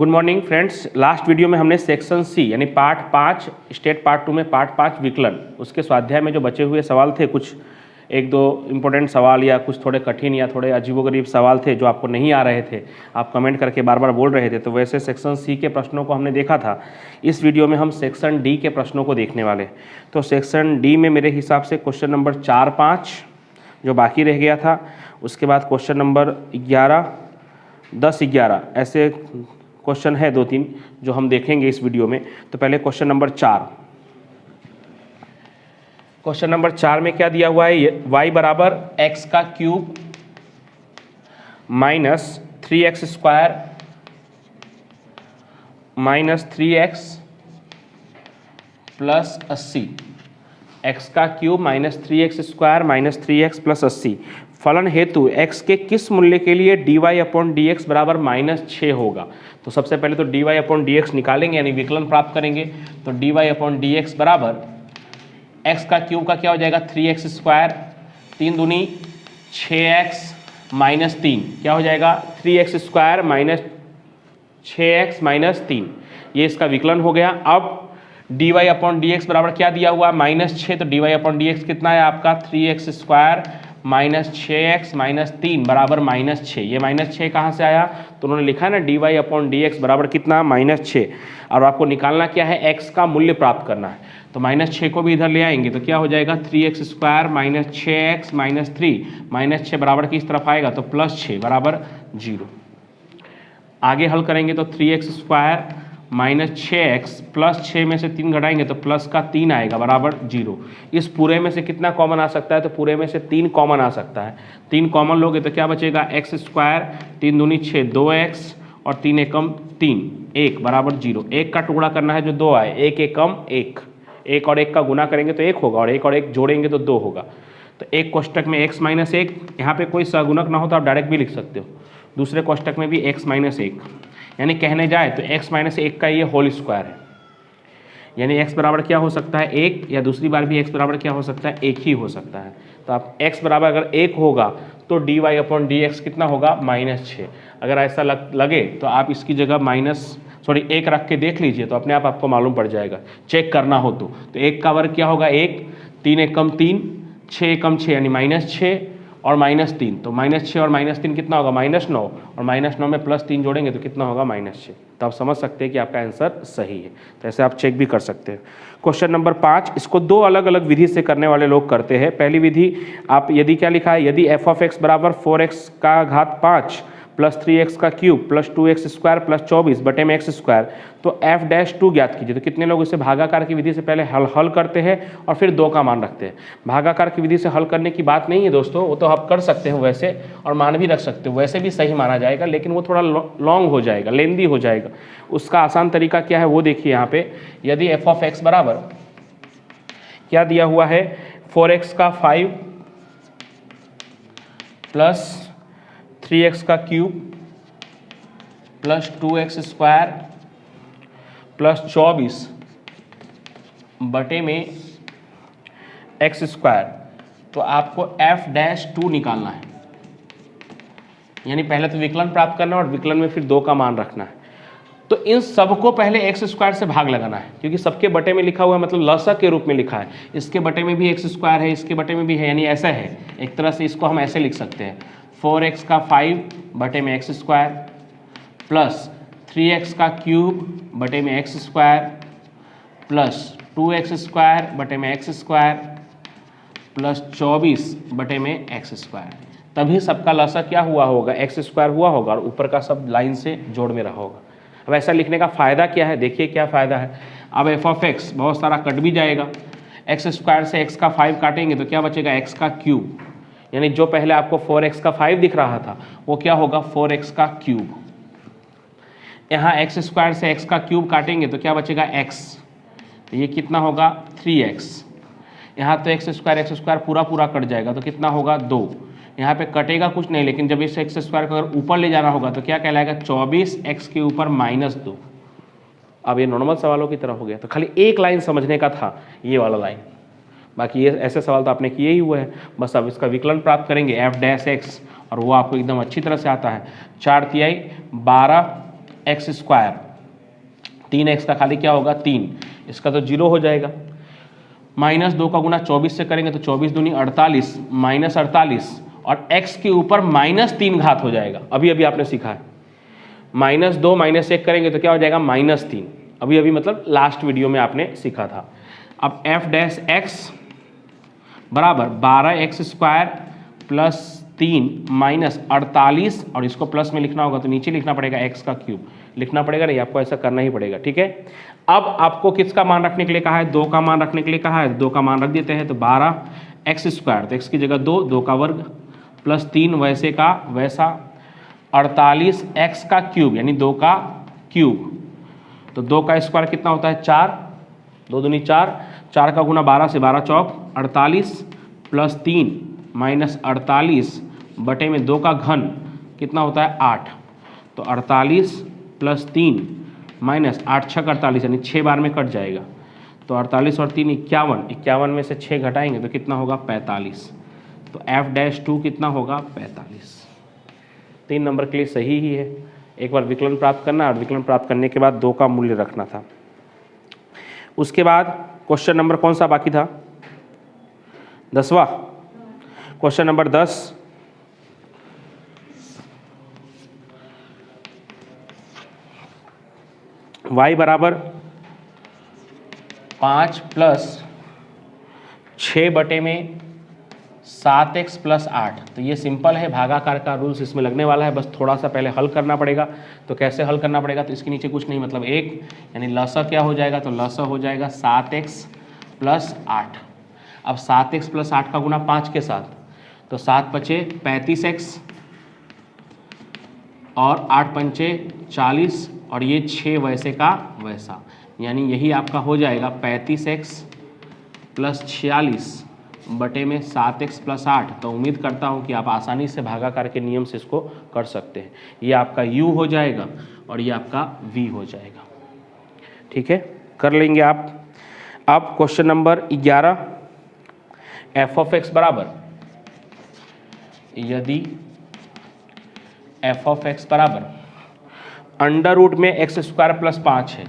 Good morning friends. Last video में हमने section C यानी पार्ट 5 स्टेट पार्ट 2 में पार्ट 5 विकलन उसके स्वाध्याय में जो बचे हुए सवाल थे, कुछ एक दो इम्पोर्टेंट सवाल या कुछ थोड़े कठिन या थोड़े अजीबोगरीब सवाल थे जो आपको नहीं आ रहे थे, आप कमेंट करके बार बार बोल रहे थे, तो वैसे सेक्शन सी के प्रश्नों को हमने देखा था। इस वीडियो में हम सेक्शन डी के प्रश्नों को देखने वाले। तो सेक्शन डी में मेरे हिसाब से क्वेश्चन नंबर 4-5 जो बाकी रह गया था, उसके बाद क्वेश्चन नंबर 11, 10, 11 ऐसे क्वेश्चन है 2-3 जो हम देखेंगे इस वीडियो में। तो पहले क्वेश्चन नंबर 4। क्वेश्चन नंबर 4 में क्या दिया हुआ है? y बराबर x का cube minus 3x square minus 3x plus 80। x का cube minus 3x square minus 3x plus 80 फलन हेतु x के किस मूल्य के लिए dy अपॉन dx बराबर -6 होगा। तो सबसे पहले तो dy अपॉन dx निकालेंगे यानी विकलन प्राप्त करेंगे। तो dy अपॉन dx बराबर x का क्यूब का क्या हो जाएगा 3x स्क्वायर, 3 दूनी 6x माइनस 3 क्या हो जाएगा 3x square minus 6x minus 3, ये इसका विकलन हो गया। अब dy अपॉन डी एक्स बराबर क्या दिया हुआ -6, तो dy अपॉन डी एक्स कितना है आपका 3x square minus 6x minus 3 बराबर -6। ये -6 कहाँ से आया? तो उन्होंने लिखा है ना dy अपॉन डी एक्स बराबर कितना -6, और आपको निकालना क्या है x का मूल्य प्राप्त करना है। तो -6 को भी इधर ले आएंगे तो क्या हो जाएगा 3x square minus 6x minus 3, -6 बराबर किस तरफ आएगा तो +6 बराबर 0। आगे हल करेंगे तो 3x square minus 6x plus 6 में से 3 घटाएंगे तो प्लस का 3 आएगा बराबर 0। इस पूरे में से कितना कॉमन आ सकता है? तो पूरे में से 3 कॉमन आ सकता है। 3 कॉमन लोगे तो क्या बचेगा x स्क्वायर, 3 दूनी 6 2x और 3 एकम 3 1 बराबर 0। 1 का टुकड़ा करना है जो 2 आए, 1 एकम 1, 1 और 1 का गुना करेंगे तो 1 होगा और 1 और 1 जोड़ेंगे तो 2 होगा। तो एक कोष्टक में x माइनस 1, यहाँ पे कोई सगुणक ना हो तो आप डायरेक्ट भी लिख सकते हो। दूसरे कोष्टक में भी x माइनस 1, यानी कहने जाए तो x माइनस 1 का ये होल स्क्वायर है, यानी x बराबर क्या हो सकता है 1, या दूसरी बार भी x बराबर क्या हो सकता है 1 ही हो सकता है। तो आप x बराबर अगर 1 होगा तो dy अपॉन डी एक्स कितना होगा -6। अगर ऐसा लगे तो आप इसकी जगह 1 रख के देख लीजिए तो अपने आप आपको मालूम पड़ जाएगा, चेक करना हो तो 1 का वर्ग क्या होगा 1, 3 एकम 3, 6 एकम 6 यानी -6 और -3, तो -6 और -3 कितना होगा -9, और -9 में +3 जोड़ेंगे तो कितना होगा -6। तो आप समझ सकते हैं कि आपका आंसर सही है। तो ऐसे आप चेक भी कर सकते हैं। क्वेश्चन नंबर 5, इसको 2 अलग अलग विधि से करने वाले लोग करते हैं। पहली विधि आप यदि क्या लिखा है, यदि f(x) बराबर 4x का घात 5 प्लस 3x का cube plus 2x square plus 24 बटे में x स्क्वायर, तो f'2 ज्ञात कीजिए। तो कितने लोग इसे भागाकार की विधि से पहले हल करते हैं और फिर 2 का मान रखते हैं। भागाकार की विधि से हल करने की बात नहीं है दोस्तों, वो तो आप कर सकते हो वैसे और मान भी रख सकते हो, वैसे भी सही माना जाएगा, लेकिन वो थोड़ा लॉन्ग हो जाएगा, लेंदी हो जाएगा। उसका आसान तरीका क्या है वो देखिए यहाँ पे। यदि f(x) बराबर क्या दिया हुआ है 4x का 5 प्लस 3x का cube plus 2x square plus 24 बटे में x स्क्वायर, तो आपको f'2 निकालना है। यानी पहले तो विकलन प्राप्त करना है और विकलन में फिर 2 का मान रखना है। तो इन सबको पहले x स्क्वायर से भाग लगाना है, क्योंकि सबके बटे में लिखा हुआ है, मतलब लसक के रूप में लिखा है। इसके बटे में भी x स्क्वायर है, इसके बटे में भी है, यानी ऐसा है। एक तरह से इसको हम ऐसे लिख सकते हैं 4x का 5 बटे में x स्क्वायर प्लस 3x का क्यूब बटे में x square plus 2x square बटे में x स्क्वायर प्लस 24 बटे में x स्क्वायर। तभी सबका लसा क्या हुआ होगा x स्क्वायर हुआ होगा और ऊपर का सब लाइन से जोड़ में रहा होगा। अब ऐसा लिखने का फ़ायदा क्या है, देखिए क्या फ़ायदा है। अब f(x) बहुत सारा कट भी जाएगा, x स्क्वायर से x का 5 काटेंगे तो क्या बचेगा x का क्यूब, यानी जो पहले आपको 4x का 5 दिख रहा था वो क्या होगा 4x का क्यूब। यहाँ x स्क्वायर से x का क्यूब काटेंगे तो क्या बचेगा x, तो ये कितना होगा 3x। यहाँ तो x स्क्वायर पूरा कट जाएगा तो कितना होगा 2। यहाँ पे कटेगा कुछ नहीं, लेकिन जब इस x स्क्वायर को अगर ऊपर ले जाना होगा तो क्या कहलाएगा 24x के ऊपर -2। अब ये नॉर्मल सवालों की तरह हो गया। तो खाली एक लाइन समझने का था, ये वाला लाइन, बाकी ये ऐसे सवाल तो आपने किए ही हुए हैं। बस अब इसका विकलन प्राप्त करेंगे f' x, और वो आपको एकदम अच्छी तरह से आता है। 4 तिहाई 12 एक्स स्क्वायर, 3x का खाली क्या होगा 3, इसका तो 0 हो जाएगा। -2 का गुना 24 से करेंगे तो 24 दूनी 48 -48 और x के ऊपर -3 घात हो जाएगा। अभी अभी आपने सीखा है, -2 -1 करेंगे तो क्या हो जाएगा -3, अभी अभी मतलब लास्ट वीडियो में आपने सीखा था। अब f डैश x बराबर 12x² प्लस 3 -48 और इसको प्लस में लिखना होगा तो नीचे लिखना पड़ेगा x का क्यूब, लिखना पड़ेगा नहीं, आपको ऐसा करना ही पड़ेगा, ठीक है। अब आपको किसका मान रखने के लिए कहा है, 2 का मान रखने के लिए कहा है, 2 का मान रख देते हैं। तो 12x² तो x की जगह 2, 2 का वर्ग प्लस 3 वैसे का वैसा 48x का क्यूब यानी 2 का क्यूब। तो 2 का स्क्वायर कितना होता है 4, 2 दूनी 4, 4 का गुना 12 से 12 चौक 48 प्लस 3 -48 बटे में 2 का घन कितना होता है 8। तो 48 प्लस 3 -8 6 48 यानी 6 बार में कट जाएगा। तो 48 और 3 51, 51 में से 6 घटाएंगे तो कितना होगा 45। तो f-2 कितना होगा 45। 3 नंबर के लिए सही ही है। एक बार विकलन प्राप्त करना और विकलन प्राप्त करने के बाद 2 का मूल्य रखना था। उसके बाद क्वेश्चन नंबर कौन सा बाकी था, 10वां क्वेश्चन नंबर 10। y बराबर 5 प्लस 6 बटे में 7x प्लस 8। तो ये सिंपल है, भागाकार का रूल्स इसमें लगने वाला है, बस थोड़ा सा पहले हल करना पड़ेगा। तो कैसे हल करना पड़ेगा, तो इसके नीचे कुछ नहीं मतलब 1 यानी लसा क्या हो जाएगा, तो लसा हो जाएगा 7x प्लस 8। अब 7x प्लस 8 का गुना 5 के साथ, तो 7 पचे 35x और 8 पंचे 40 और ये 6 वैसे का वैसा, यानी यही आपका हो जाएगा 35x प्लस 46 बटे में 7x प्लस 8। तो उम्मीद करता हूँ कि आप आसानी से भागाकार के नियम से इसको कर सकते हैं। ये आपका u हो जाएगा और ये आपका v हो जाएगा, ठीक है, कर लेंगे आप। अब क्वेश्चन नंबर 11, f(x) बराबर, यदि f(x) बराबर अंडर रूट में x² प्लस 5 है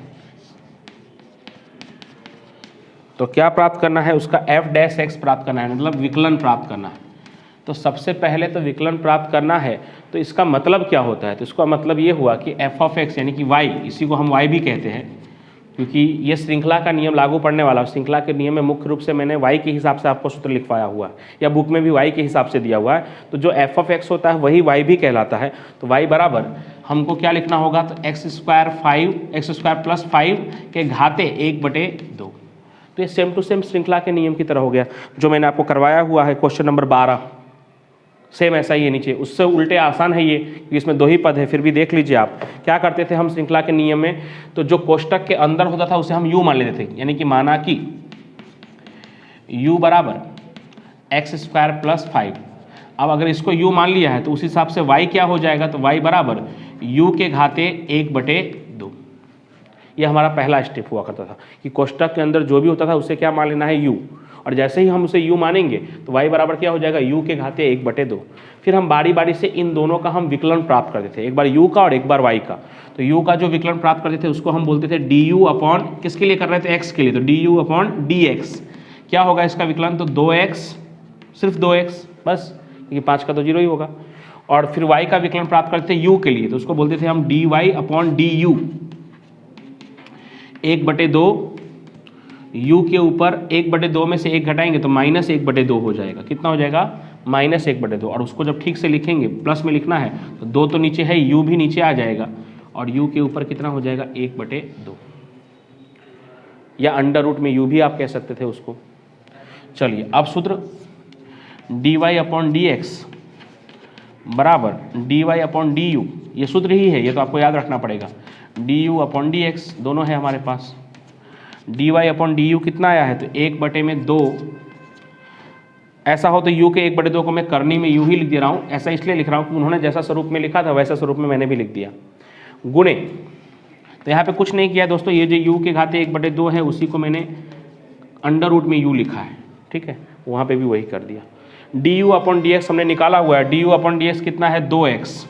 तो क्या प्राप्त करना है, उसका f' प्राप्त करना है, मतलब विकलन प्राप्त करना है। तो सबसे पहले तो विकलन प्राप्त करना है, तो इसका मतलब क्या होता है, तो इसका मतलब ये हुआ कि f(x) यानी कि y, इसी को हम y भी कहते हैं क्योंकि ये श्रृंखला का नियम लागू पड़ने वाला है। श्रृंखला के नियम में मुख्य रूप से मैंने y के हिसाब से आपको सूत्र लिखवाया हुआ है या बुक में भी y के हिसाब से दिया हुआ है। तो जो f(x) होता है वही y भी कहलाता है। तो y बराबर हमको क्या लिखना होगा, तो x² प्लस 5 के घाते 1/2। तो ये सेम टू सेम श्रृंखला के नियम की तरह हो गया जो मैंने आपको करवाया हुआ है क्वेश्चन नंबर 12, सेम ऐसा ही है नीचे। उससे उल्टे आसान है ये क्योंकि इसमें 2 ही पद है, फिर भी देख लीजिए आप क्या करते थे हम श्रृंखला के नियम में। तो जो कोष्टक के अंदर होता था उसे हम u मान लेते थे, यानी कि माना कि u बराबर x² प्लस 5। अब अगर इसको u मान लिया है तो उस हिसाब से y क्या हो जाएगा, तो y बराबर u के घाते 1/2। यह हमारा पहला स्टेप हुआ करता था कि कोष्टक के अंदर जो भी होता था उसे क्या मान लेना है u, और जैसे ही हम उसे u मानेंगे तो y बराबर क्या हो जाएगा u के घाते 1/2। फिर हम बारी बारी से इन दोनों का हम विकलन प्राप्त करते थे, एक बार u का और एक बार y का। तो u का जो विकलन प्राप्त करते थे उसको हम बोलते थे du अपॉन, किसके लिए कर रहे थे, x के लिए, तो du अपॉन dx। क्या होगा इसका विकलन, तो 2x, सिर्फ 2x बस, क्योंकि 5 का तो 0 ही होगा। और फिर y का विकलन प्राप्त करते थे u के लिए, तो उसको बोलते थे हम dy अपॉन du, 1/2, u के ऊपर 1/2 में से 1 घटाएंगे तो -1/2 हो जाएगा। कितना हो जाएगा, -1/2। और उसको जब ठीक से लिखेंगे, प्लस में लिखना है तो 2 तो नीचे है, u भी नीचे आ जाएगा और u के ऊपर कितना हो जाएगा 1/2, या अंडर रूट में u भी आप कह सकते थे उसको। चलिए अब सूत्र dy अपॉन dx बराबर dy अपॉन du, ये सूत्र ही है, ये तो आपको याद रखना पड़ेगा। du अपॉन dx दोनों है हमारे पास। dy अपॉन du कितना आया है, तो 1/2। ऐसा हो तो u के 1/2 को मैं करनी में u ही लिख दे रहा हूँ। ऐसा इसलिए लिख रहा हूँ कि उन्होंने जैसा स्वरूप में लिखा था वैसा स्वरूप में मैंने भी लिख दिया, गुणे। तो यहाँ पे कुछ नहीं किया दोस्तों, ये जो u के घाते 1/2 है उसी को मैंने अंडर रूट में u लिखा है, ठीक है, वहाँ पे भी वही कर दिया। du अपॉन dx हमने निकाला हुआ है, du अपॉन dx कितना है 2x।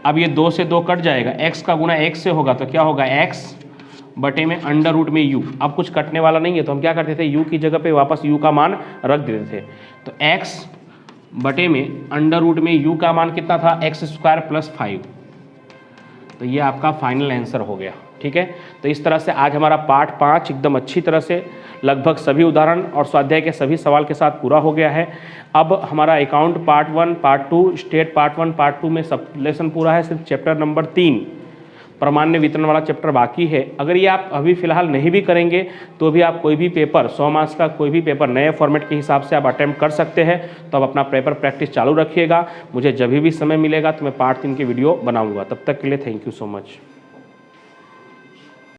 अब ये 2 से 2 कट जाएगा, x का गुना x से होगा तो क्या होगा x बटे में अंडर रूट में u। अब कुछ कटने वाला नहीं है तो हम क्या करते थे, u की जगह पे वापस u का मान रख देते थे। तो x बटे में अंडर रूट में u का मान कितना था, x स्क्वायर प्लस 5। तो ये आपका फाइनल आंसर हो गया। ठीक है, तो इस तरह से आज हमारा पार्ट 5 एकदम अच्छी तरह से लगभग सभी उदाहरण और स्वाध्याय के सभी सवाल के साथ पूरा हो गया है। अब हमारा account part 1 part 2 state part 1 part 2 में सब लेसन पूरा है, सिर्फ चैप्टर नंबर 3 प्रामाण्य वितरण वाला चैप्टर बाकी है। अगर ये आप अभी फिलहाल नहीं भी करेंगे तो भी आप कोई भी पेपर 100 मार्क्स का कोई भी पेपर नए फॉर्मेट के हिसाब से आप अटेम्प्ट कर सकते हैं। तो आप अपना पेपर प्रैक्टिस चालू रखिएगा। मुझे जब भी समय मिलेगा तो मैं पार्ट 3 की वीडियो बनाऊंगा। तब तक के लिए थैंक यू सो मच।